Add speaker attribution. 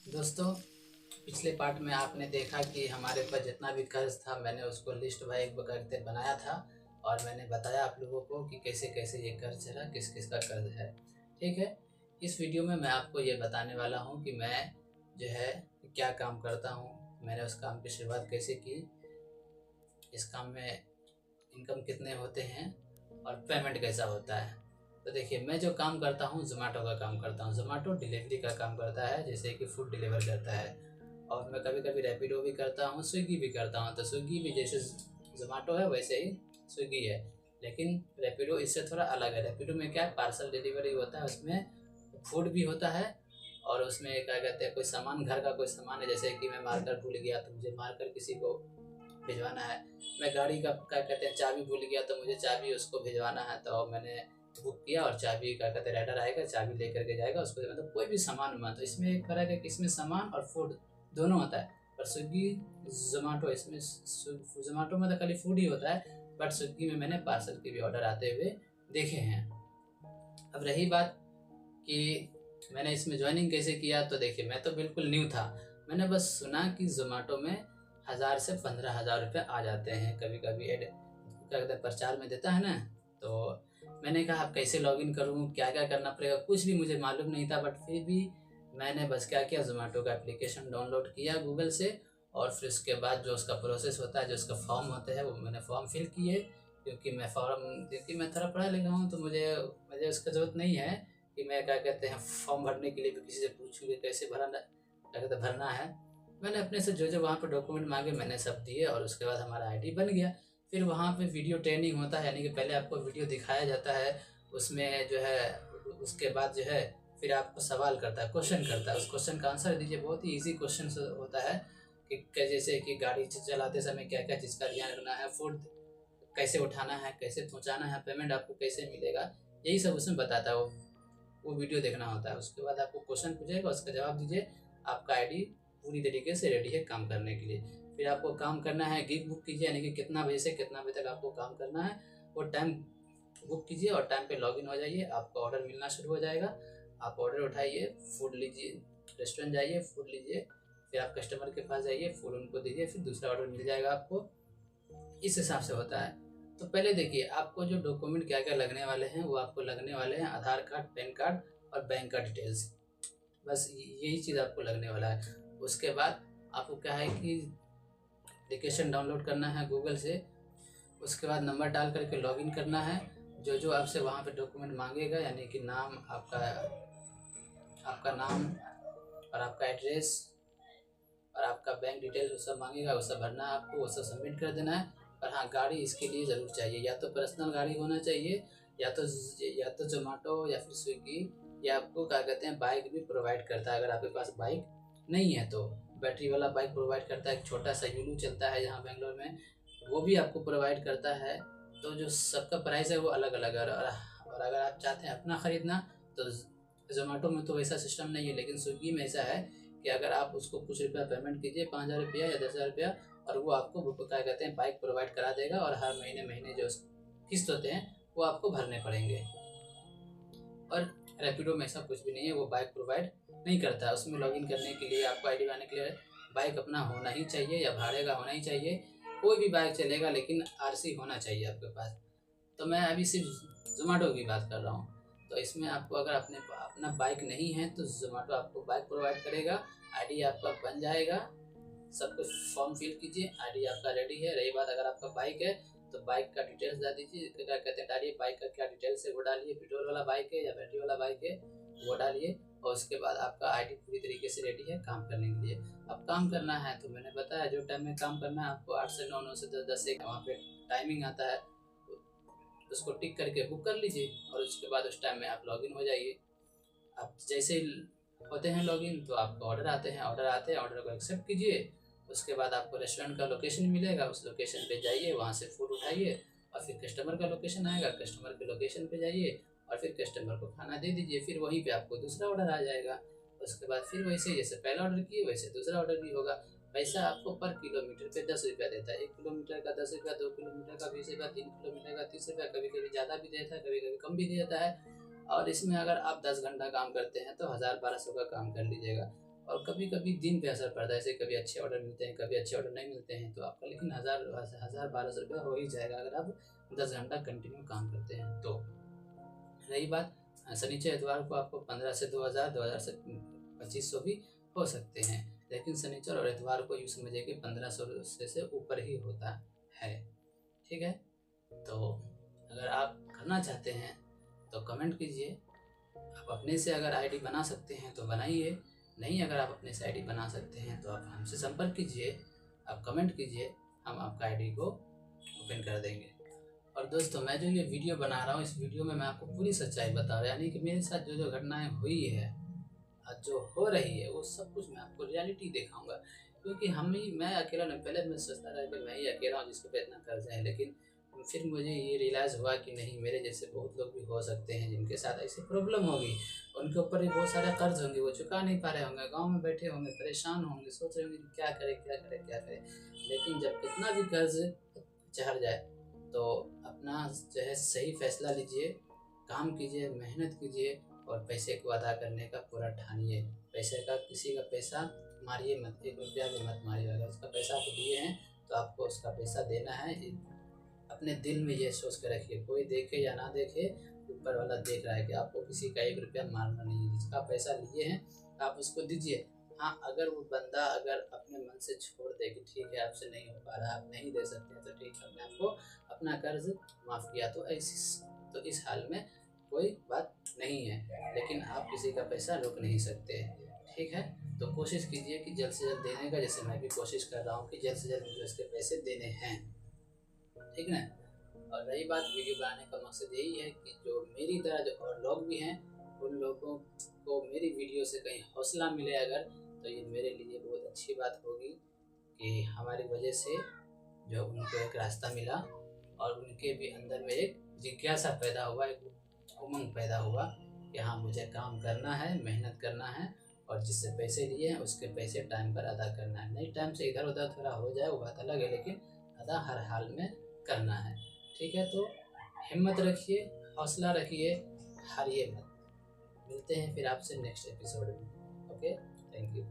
Speaker 1: दोस्तों, पिछले पार्ट में आपने देखा कि हमारे ऊपर जितना भी कर्ज था मैंने उसको लिस्ट वाइज एक करके बनाया था और मैंने बताया आप लोगों को कि कैसे कैसे ये कर्ज चला, किस किस का कर्ज है। ठीक है, इस वीडियो में मैं आपको ये बताने वाला हूँ कि मैं जो है क्या काम करता हूँ, मैंने उस काम की शुरुआत कैसे की, इस काम में इनकम कितने होते हैं और पेमेंट कैसा होता है। तो देखिए, मैं जो काम करता हूँ ज़ोमैटो का काम करता हूँ। ज़ोमैटो डिलीवरी का काम करता है, जैसे कि फूड डिलीवर करता है। और मैं कभी कभी रैपिडो भी करता हूँ, स्विगी भी करता हूँ। तो स्विगी भी जैसे ज़ोमैटो है वैसे ही स्विगी है, लेकिन रैपिडो इससे थोड़ा अलग है। रैपिडो में क्या है, पार्सल डिलीवरी होता है, उसमें फूड भी होता है और उसमें क्या कहते हैं, कोई सामान, घर का कोई सामान है, जैसे कि मैं मार्कर भूल गया तो मुझे मार्कर किसी को भिजवाना है। मैं गाड़ी का क्या कहते हैं चाबी भूल गया तो मुझे चाबी उसको भिजवाना है, तो मैंने बुक किया और चाबी क्या कहते हैं राइडर आएगा, चाबी लेकर के जाएगा उसको। मतलब कोई भी सामान में, तो इसमें एक फर्क है कि इसमें सामान और फूड दोनों होता है। पर स्विगी जोमेटो, इसमें जोमेटो में तो खाली फूड ही होता है, बट स्विगी में मैंने पार्सल के भी ऑर्डर आते हुए देखे हैं। अब रही बात कि मैंने इसमें ज्वाइनिंग कैसे किया, तो देखिए, मैं तो बिल्कुल न्यू था। मैंने बस सुना कि जोमेटो में 1000 से 15,000 रुपये आ जाते हैं, कभी कभी एड क्या कहते हैं प्रचार में देता है ना। तो मैंने कहा अब कैसे लॉगिन करूँ, क्या क्या करना पड़ेगा, कुछ भी मुझे मालूम नहीं था। बट फिर भी मैंने बस क्या किया, जोमेटो का एप्लीकेशन डाउनलोड किया गूगल से, और फिर उसके बाद जो उसका प्रोसेस होता है, जो उसका फॉर्म होते हैं, वो मैंने फॉर्म फिल किए। क्योंकि मैं थोड़ा पढ़ा लिखा हूँ, तो मुझे मुझे उसका ज़रूरत नहीं है कि मैं क्या कहते हैं फॉर्म भरने के लिए भी किसी से पूछूँ कि कैसे भरना, क्या कहते हैं भरना है। मैंने अपने से जो जो वहाँ पे डॉक्यूमेंट मांगे मैंने सब दिए, और उसके बाद हमारा आईडी बन गया। फिर वहाँ पे वीडियो ट्रेनिंग होता है, यानी कि पहले आपको वीडियो दिखाया जाता है, उसमें जो है उसके बाद जो है फिर आपको सवाल करता है, क्वेश्चन करता है, उस क्वेश्चन का आंसर दीजिए। बहुत ही ईजी क्वेश्चन होता है कि जैसे कि गाड़ी चलाते समय क्या क्या चीज़ का ध्यान रखना है, फूड कैसे उठाना है, कैसे पहुँचाना है, पेमेंट आपको कैसे मिलेगा, यही सब उसमें बताता है। वो वीडियो देखना होता है। उसके बाद आपको क्वेश्चन पूछेगा, उसका जवाब दीजिए, आपका आईडी पूरी तरीके से रेडी है काम करने के लिए। फिर आपको काम करना है, गिग बुक कीजिए, यानी कि कितना बजे से कितना बजे तक आपको काम करना है, वो टाइम बुक कीजिए और टाइम पे लॉगिन हो जाइए, आपको ऑर्डर मिलना शुरू हो जाएगा। आप ऑर्डर उठाइए, फूड लीजिए, रेस्टोरेंट जाइए, फूड लीजिए, फिर आप कस्टमर के पास जाइए, फूड उनको दीजिए, फिर दूसरा ऑर्डर मिल जाएगा आपको। इस हिसाब से होता है। तो पहले देखिए, आपको जो डॉक्यूमेंट क्या क्या लगने वाले हैं, वो आपको लगने वाले हैं आधार कार्ड, पैन कार्ड और बैंक का डिटेल्स। बस यही चीज़ आपको लगने वाला है। उसके बाद आपको क्या है कि एप्लीकेशन डाउनलोड करना है गूगल से। उसके बाद नंबर डाल करके लॉगिन करना है। जो जो आपसे वहाँ पे डॉक्यूमेंट मांगेगा, यानी कि नाम, आपका आपका नाम और आपका एड्रेस और आपका बैंक डिटेल्स, वो सब मांगेगा, वो सब भरना है आपको, वो सब सबमिट कर देना है। पर हाँ, गाड़ी इसके लिए ज़रूर चाहिए, या तो पर्सनल गाड़ी होना चाहिए, या तो जोमेटो या फिर स्विगी, या आपको क्या कहते हैं बाइक भी प्रोवाइड करता है। अगर आपके पास बाइक नहीं है तो बैटरी वाला बाइक प्रोवाइड करता है। एक छोटा सा यूलू चलता है यहाँ बेंगलोर में, वो भी आपको प्रोवाइड करता है। तो जो सबका प्राइस है वो अलग अलग है। और अगर आप चाहते हैं अपना ख़रीदना, तो जोमेटो में तो वैसा सिस्टम नहीं है, लेकिन स्विगी में ऐसा है कि अगर आप उसको कुछ रुपया पेमेंट कीजिए, 5,000 रुपया या 10,000 रुपया, और वो आपको क्या कहते हैं बाइक प्रोवाइड करा देगा, और हर महीने महीने जो किस्त होते हैं वो आपको भरने पड़ेंगे। और रैपिडो में ऐसा कुछ भी नहीं है, वो बाइक प्रोवाइड नहीं करता है। उसमें लॉगिन करने के लिए, आपको आईडी बनाने के लिए बाइक अपना होना ही चाहिए, या भाड़े का होना ही चाहिए। कोई भी बाइक चलेगा, लेकिन आरसी होना चाहिए आपके पास। तो मैं अभी सिर्फ जोमेटो की बात कर रहा हूँ। तो इसमें आपको अगर अपना बाइक नहीं है तो जोमेटो आपको बाइक प्रोवाइड करेगा, आईडी आपका बन जाएगा। सब कुछ फॉर्म फिल कीजिए, आईडी आपका रेडी है। रही बात अगर आपका बाइक है, तो बाइक का डिटेल्स डाल दीजिए, क्या कहते हैं डालिए, बाइक का क्या डिटेल्स है वो डालिए, पेट्रोल वाला बाइक है या बैटरी वाला बाइक है वो डालिए। और उसके बाद आपका आईडी पूरी तरीके से रेडी है काम करने के लिए। अब काम करना है तो मैंने बताया जो टाइम में काम करना है आपको, 8 से 9, 9 से 10, 10 से वहाँ पे टाइमिंग आता है, उसको टिक करके बुक कर लीजिए, और उसके बाद उस टाइम में आप लॉगिन हो जाइए। आप जैसे ही होते हैं लॉगिन, तो आपको ऑर्डर आते हैं, ऑर्डर को एक्सेप्ट कीजिए। उसके बाद आपको रेस्टोरेंट का लोकेशन मिलेगा, उस लोकेशन पे जाइए, वहाँ से फूड उठाइए, और फिर कस्टमर का लोकेशन आएगा, कस्टमर के लोकेशन पे जाइए और फिर कस्टमर को खाना दे दीजिए। फिर वहीं पे आपको दूसरा ऑर्डर आ जाएगा। उसके बाद फिर वैसे जैसे पहला ऑर्डर किए वैसे दूसरा ऑर्डर भी होगा। पैसा आपको पर किलोमीटर पे 10 रुपया देता है। 1 किलोमीटर का 10 रुपया, 2 किलोमीटर का 20 रुपया, 3 किलोमीटर का 30 रुपया, कभी कभी ज़्यादा भी देता है, कभी कभी कम भी देता है। और इसमें अगर आप 10 घंटा काम करते हैं तो 1,000 1,200 का काम कर लीजिएगा। और कभी कभी दिन पे असर पड़ता है, जैसे कभी अच्छे ऑर्डर मिलते हैं, कभी अच्छे ऑर्डर नहीं मिलते हैं, तो आपका लेकिन 1000-1200 रुपया हो ही जाएगा अगर आप 10 घंटा कंटिन्यू काम करते हैं तो। रही बात शनिचर इतवार को आपको 15 से 2000, 2000 से 2500 भी हो सकते हैं, लेकिन शनिचर और इतवार को यूँ समझिए कि 1500 से ऊपर ही होता है। ठीक है, तो अगर आप करना चाहते हैं तो कमेंट कीजिए। आप अपने से अगर आईडी बना सकते हैं तो बनाइए, नहीं अगर आप अपने से आईडी बना सकते हैं तो आप हमसे संपर्क कीजिए, आप कमेंट कीजिए, हम आपका आईडी को ओपन कर देंगे। और दोस्तों, मैं जो ये वीडियो बना रहा हूँ, इस वीडियो में मैं आपको पूरी सच्चाई बता रहा हूँ, यानी कि मेरे साथ जो जो घटनाएं हुई है और जो हो रही है वो सब कुछ मैं आपको रियलिटी दिखाऊंगा। क्योंकि मैं अकेला नहीं, पहले मैं सोचता था कि मैं ही अकेला हूँ जिसके पे इतना कर्ज है, लेकिन फिर मुझे ये रियलाइज़ हुआ कि नहीं, मेरे जैसे बहुत लोग भी हो सकते हैं जिनके साथ ऐसी प्रॉब्लम होगी, उनके ऊपर भी बहुत सारा कर्ज होंगे, वो चुका नहीं पा रहे होंगे, गाँव में बैठे होंगे, परेशान होंगे, सोच रहे होंगे कि क्या करें क्या करें क्या करें। लेकिन जब कितना भी कर्ज चढ़ जाए तो अपना जो है सही फैसला लीजिए, काम कीजिए, मेहनत कीजिए और पैसे को अदा करने का पूरा ठानिए। पैसे का, किसी का पैसा मारिए मत, 1 रुपया भी मत मारिए। अगर उसका पैसा आप दिए हैं तो आपको उसका पैसा देना है। अपने दिल में ये सोच के रखिए, कोई देखे या ना देखे, ऊपर वाला देख रहा है कि आपको किसी का 1 रुपया मारना नहीं है। जिसका पैसा लिए हैं आप उसको दीजिए। हाँ, अगर वो बंदा अगर अपने मन से छोड़ दे कि ठीक है आपसे नहीं हो पा रहा, आप नहीं दे सकते, तो ठीक है मैं आपको अपना कर्ज माफ़ किया, तो इस हाल में कोई बात नहीं है, लेकिन आप किसी का पैसा रोक नहीं सकते। ठीक है, तो कोशिश कीजिए कि जल्द से जल्द देने का, जैसे मैं भी कोशिश कर रहा हूँ कि जल्द से जल्द मुझे उसके पैसे देने हैं। ठीक ना। और रही बात, वीडियो बनाने का मकसद यही है कि जो मेरी तरह जो और लोग भी हैं, उन लोगों को मेरी वीडियो से कहीं हौसला मिले अगर, तो ये मेरे लिए बहुत अच्छी बात होगी कि हमारी वजह से जो उनको एक रास्ता मिला और उनके भी अंदर में एक जिज्ञासा पैदा हुआ, एक उमंग पैदा हुआ कि हाँ मुझे काम करना है, मेहनत करना है और जिससे पैसे लिए हैं उसके पैसे टाइम पर अदा करना है। नहीं टाइम से इधर उधर थोड़ा हो जाए वो बात अलग है, लेकिन अदा हर हाल में करना है। ठीक है, तो हिम्मत रखिए, हौसला रखिए, हारिए मत। मिलते हैं फिर आपसे नेक्स्ट एपिसोड में। Okay, thank you.